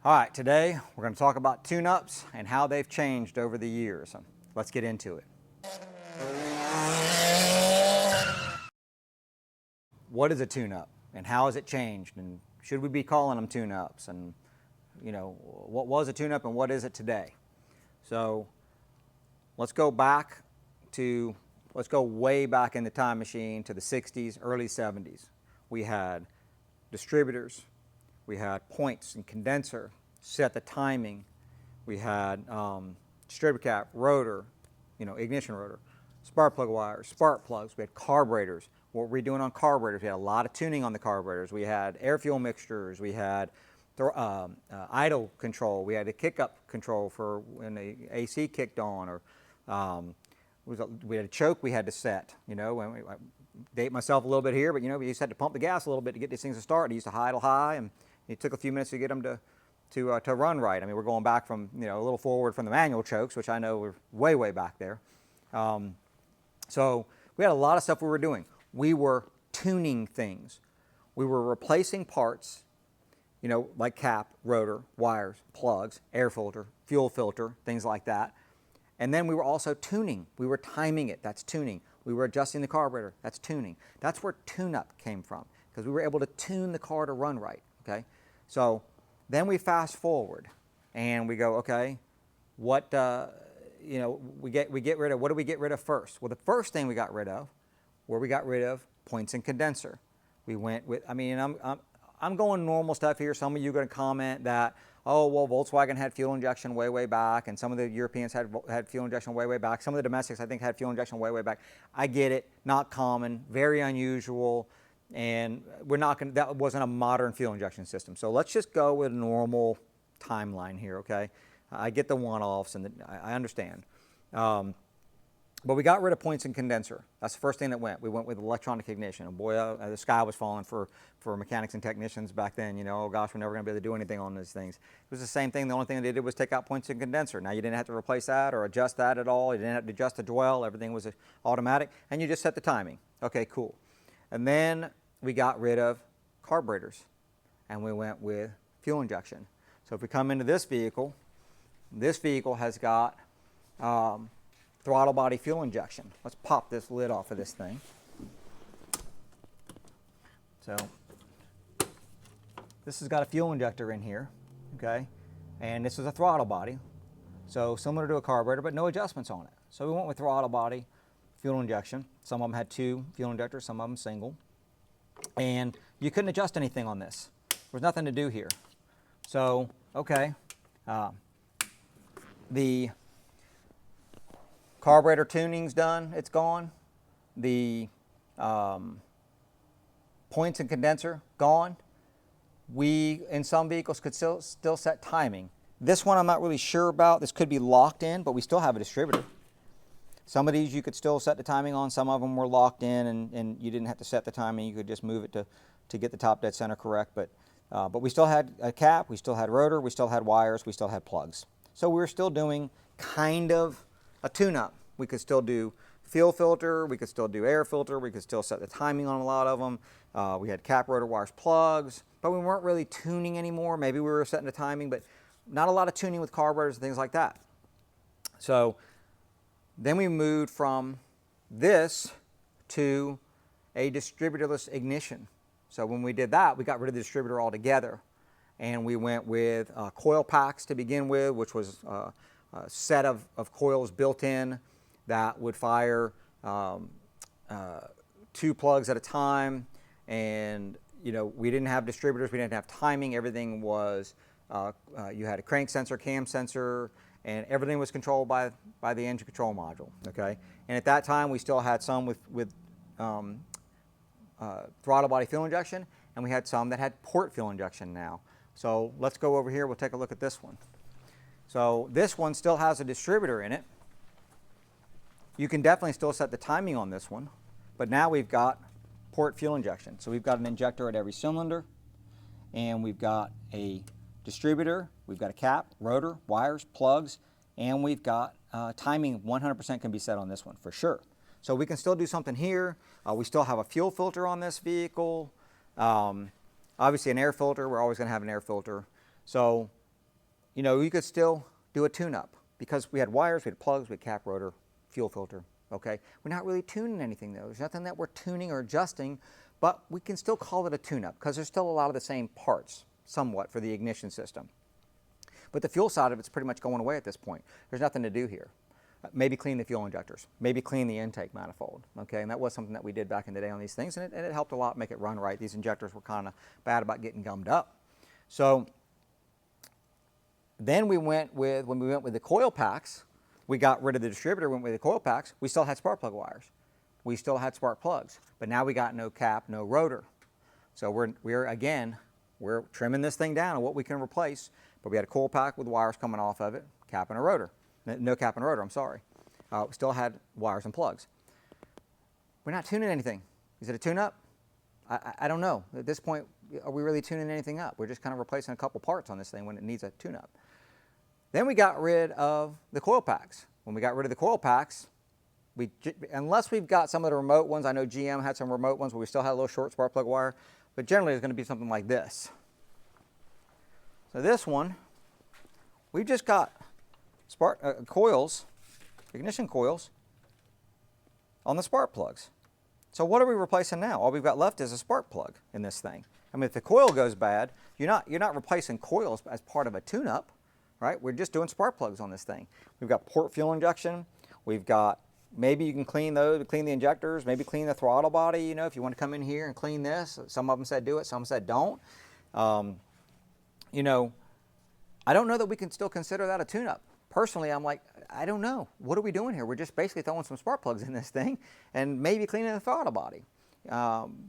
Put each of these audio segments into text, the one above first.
All right, today we're going to talk about tune-ups and how they've changed over the years. Let's get into it. What is a tune-up and how has it changed, and should we be calling them tune-ups, and what was a tune-up and what is it today? So let's go way back in the time machine to the 60s, early 70s. We had distributors. We had points and condenser, set the timing. We had distributor cap, rotor, ignition rotor, spark plug wires, spark plugs. We had carburetors. What were we doing on carburetors? We had a lot of tuning on the carburetors. We had air fuel mixtures. We had idle control. We had a kick-up control for when the AC kicked on, or we had a choke we had to set. I date myself a little bit here, but we used to have to pump the gas a little bit to get these things to start. It used to idle high, and it took a few minutes to get them to run right. I mean, we're going back from a little forward from the manual chokes, which I know were way back there. So we had a lot of stuff we were doing. We were tuning things. We were replacing parts, like cap, rotor, wires, plugs, air filter, fuel filter, things like that. And then we were also tuning. We were timing it. That's tuning. We were adjusting the carburetor. That's tuning. That's where tune-up came from, because we were able to tune the car to run right. Okay, so then we fast forward and we go, okay, what we get rid of. What do we get rid of first? Well, the first thing we got rid of points and condenser. We went with, I'm going normal stuff here. Some of you are going to comment that, oh, well, Volkswagen had fuel injection way back, and some of the Europeans had fuel injection way back. Some of the domestics, I think, had fuel injection way back. I get it, not common, very unusual, and that wasn't a modern fuel injection system. So let's just go with a normal timeline here, okay? I get the one-offs, and I understand. But we got rid of points and condenser. That's the first thing that went. We went with electronic ignition. And boy, the sky was falling for mechanics and technicians back then. Oh gosh, we're never going to be able to do anything on these things. It was the same thing. The only thing they did was take out points and condenser. Now you didn't have to replace that or adjust that at all. You didn't have to adjust the dwell. Everything was automatic, and you just set the timing. Okay, cool. And then we got rid of carburetors, and we went with fuel injection. So if we come into this vehicle has got throttle body fuel injection. Let's pop this lid off of this thing. So this has got a fuel injector in here, okay? And this is a throttle body. So similar to a carburetor, but no adjustments on it. So we went with throttle body fuel injection. Some of them had 2 fuel injectors, some of them single. And you couldn't adjust anything on this. There was nothing to do here. So, okay. The carburetor tuning's done, it's gone. The points and condenser, gone. We, in some vehicles, could still set timing. This one I'm not really sure about. This could be locked in, but we still have a distributor. Some of these you could still set the timing on. Some of them were locked in, and you didn't have to set the timing. You could just move it to get the top dead center correct. But we still had a cap, we still had rotor, we still had wires, we still had plugs. So we were still doing kind of a tune-up. We could still do fuel filter, we could still do air filter, we could still set the timing on a lot of them. We had cap, rotor, wires, plugs, but we weren't really tuning anymore. Maybe we were setting the timing, but not a lot of tuning with carburetors and things like that. So then we moved from this to a distributorless ignition. So when we did that, we got rid of the distributor altogether, and we went with coil packs to begin with, which was a set of coils built in that would fire 2 plugs at a time. And we didn't have distributors, we didn't have timing. Everything was you had a crank sensor, cam sensor, and everything was controlled by the engine control module. Okay, and at that time we still had some with throttle body fuel injection, and we had some that had port fuel injection now. So let's go over here, we'll take a look at this one. So this one still has a distributor in it. You can definitely still set the timing on this one, but now we've got port fuel injection. So we've got an injector at every cylinder, and we've got a distributor, we've got a cap, rotor, wires, plugs, and we've got timing 100% can be set on this one for sure. So we can still do something here. We still have a fuel filter on this vehicle. Obviously an air filter, we're always going to have an air filter. So you could still do a tune-up because we had wires, we had plugs, we had cap, rotor, fuel filter, okay? We're not really tuning anything though. There's nothing that we're tuning or adjusting, but we can still call it a tune-up because there's still a lot of the same parts, somewhat, for the ignition system. But the fuel side of it's pretty much going away at this point. There's nothing to do here. Maybe clean the fuel injectors, maybe clean the intake manifold, okay? And that was something that we did back in the day on these things, and it helped a lot make it run right. These injectors were kind of bad about getting gummed up. So then when we went with the coil packs, we got rid of the distributor, went with the coil packs. We still had spark plug wires. We still had spark plugs, but now we got no cap, no rotor. So we're trimming this thing down on what we can replace, but we had a coil pack with wires coming off of it, cap and a rotor. No cap and rotor, I'm sorry. We still had wires and plugs. We're not tuning anything. Is it a tune-up? I don't know. At this point, are we really tuning anything up? We're just kind of replacing a couple parts on this thing when it needs a tune-up. Then we got rid of the coil packs. When we got rid of the coil packs, unless we've got some of the remote ones, I know GM had some remote ones where we still had a little short spark plug wire, but generally it's going to be something like this. So this one, we've just got coils, ignition coils, on the spark plugs. So what are we replacing now? All we've got left is a spark plug in this thing. I mean, if the coil goes bad, you're not replacing coils as part of a tune-up, right? We're just doing spark plugs on this thing. We've got port fuel injection. We've got, maybe you can clean those, clean the injectors, maybe clean the throttle body, if you want to come in here and clean this. Some of them said do it, some said don't. I don't know that we can still consider that a tune-up. Personally, I'm like, I don't know. What are we doing here? We're just basically throwing some spark plugs in this thing and maybe cleaning the throttle body.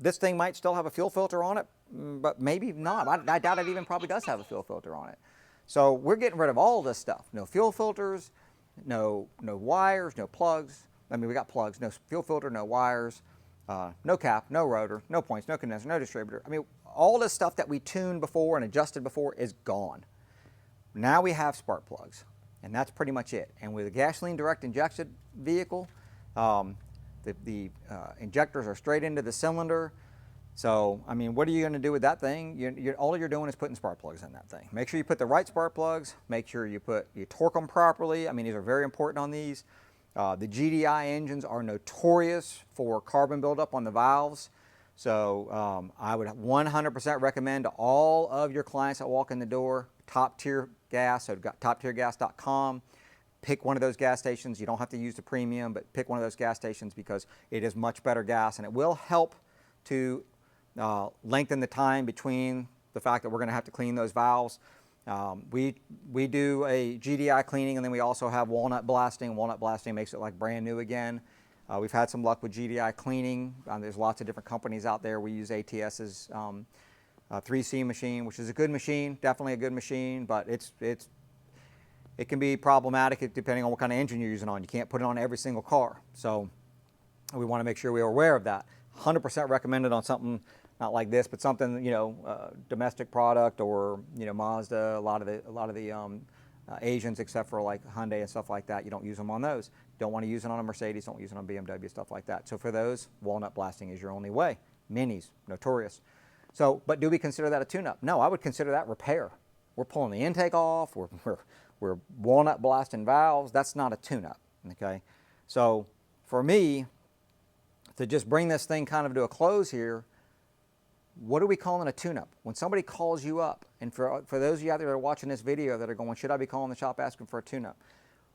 This thing might still have a fuel filter on it, but maybe not. I doubt it even probably does have a fuel filter on it. So we're getting rid of all this stuff. No fuel filters, no wires, no plugs. I mean, we got plugs, no fuel filter, no wires, no cap, no rotor, no points, no condenser, no distributor. I mean, all this stuff that we tuned before and adjusted before is gone. Now we have spark plugs. And that's pretty much it. And with a gasoline direct injection vehicle, the injectors are straight into the cylinder. So, I mean, what are you going to do with that thing? All you're doing is putting spark plugs in that thing. Make sure you put the right spark plugs. Make sure you torque them properly. I mean, these are very important on these. The GDI engines are notorious for carbon buildup on the valves. So I would 100% recommend to all of your clients that walk in the door, top tier gas, so toptiergas.com. Pick one of those gas stations. You don't have to use the premium, but pick one of those gas stations because it is much better gas, and it will help to lengthen the time between the fact that we're going to have to clean those valves. We do a GDI cleaning, and then we also have walnut blasting. Walnut blasting makes it like brand new again. We've had some luck with GDI cleaning. There's lots of different companies out there. We use ATS's 3C machine, which is a good machine, definitely a good machine, but it can be problematic depending on what kind of engine you're using on. You can't put it on every single car. So we want to make sure we are aware of that. 100% recommended on something not like this, but something, domestic product or, Mazda, a lot of the Asians, except for like Hyundai and stuff like that, you don't use them on those. Don't want to use it on a Mercedes, don't use it on BMW, stuff like that. So for those, walnut blasting is your only way. Minis, notorious. So, but do we consider that a tune-up? No, I would consider that repair. We're pulling the intake off, we're walnut blasting valves. That's not a tune-up, okay? So for me, to just bring this thing kind of to a close here, what are we calling a tune-up? When somebody calls you up, and for those of you out there that are watching this video that are going, should I be calling the shop asking for a tune-up?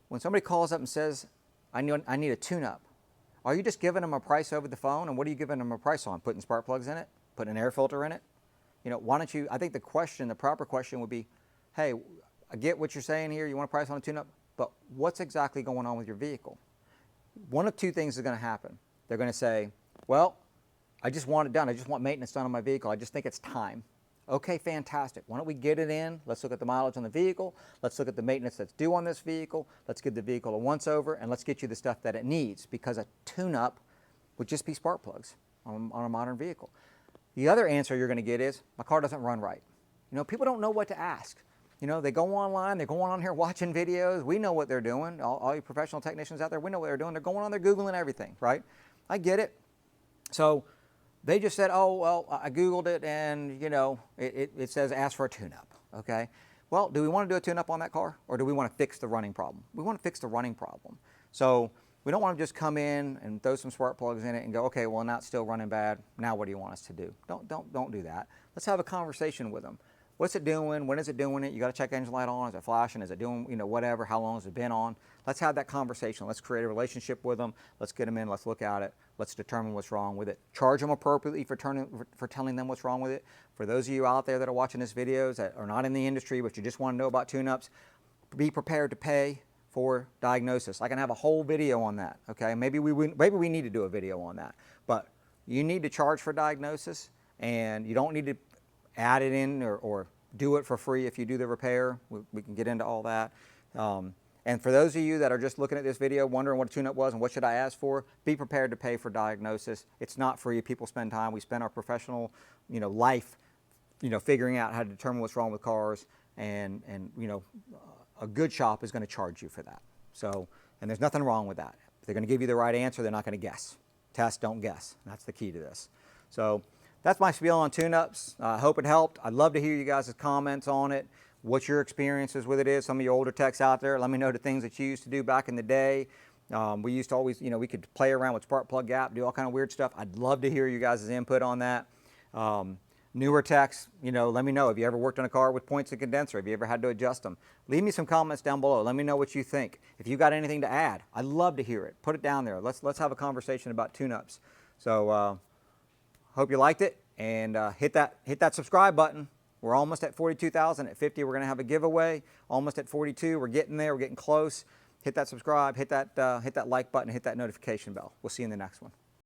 When somebody calls up and says, I need a tune-up, are you just giving them a price over the phone? And what are you giving them a price on? Putting spark plugs in it? Putting an air filter in it? Why don't you, I think the proper question would be, hey, I get what you're saying here, you want a price on a tune-up, but what's exactly going on with your vehicle? One of two things is going to happen. They're going to say, well, I just want it done. I just want maintenance done on my vehicle. I just think it's time. Okay, fantastic. Why don't we get it in? Let's look at the mileage on the vehicle. Let's look at the maintenance that's due on this vehicle. Let's give the vehicle a once-over, and let's get you the stuff that it needs, because a tune-up would just be spark plugs on a modern vehicle. The other answer you're going to get is, my car doesn't run right. People don't know what to ask. They go online, they're going on here watching videos. We know what they're doing. All you professional technicians out there, we know what they're doing. They're going on there Googling everything, right? I get it. So they just said, oh, well, I Googled it and, it says ask for a tune-up, okay? Well, do we want to do a tune-up on that car, or do we want to fix the running problem? We want to fix the running problem. So we don't want to just come in and throw some spark plugs in it and go, okay, well, now it's still running bad. Now what do you want us to do? Don't do that. Let's have a conversation with them. What's it doing? When is it doing it? You got to check engine light on. Is it flashing? Is it doing, whatever? How long has it been on? Let's have that conversation. Let's create a relationship with them. Let's get them in. Let's look at it. Let's determine what's wrong with it. Charge them appropriately for telling them what's wrong with it. For those of you out there that are watching this videos that are not in the industry, but you just want to know about tune-ups, be prepared to pay for diagnosis. I can have a whole video on that. Okay, maybe we need to do a video on that. But you need to charge for diagnosis, and you don't need to add it in or do it for free if you do the repair. We can get into all that. And for those of you that are just looking at this video wondering what a tune-up was and what should I ask for, be prepared to pay for diagnosis. It's not free. People spend time. We spend our professional life figuring out how to determine what's wrong with cars, and a good shop is going to charge you for that. So, and there's nothing wrong with that. If they're going to give you the right answer, they're not going to guess. Test, don't guess. That's the key to this. So that's my spiel on tune-ups. I hope it helped. I'd love to hear you guys' comments on it, what your experiences with it is. Some of you older techs out there, let me know the things that you used to do back in the day. We used to always, we could play around with spark plug gap, do all kind of weird stuff. I'd love to hear you guys' input on that. Newer techs, let me know. Have you ever worked on a car with points of condenser? Have you ever had to adjust them? Leave me some comments down below. Let me know what you think. If you got anything to add, I'd love to hear it. Put it down there. Let's have a conversation about tune-ups. So hope you liked it, and hit that subscribe button. We're almost at 42,000. At 50, we're going to have a giveaway. Almost at 42. We're getting there. We're getting close. Hit that subscribe. Hit that like button. Hit that notification bell. We'll see you in the next one.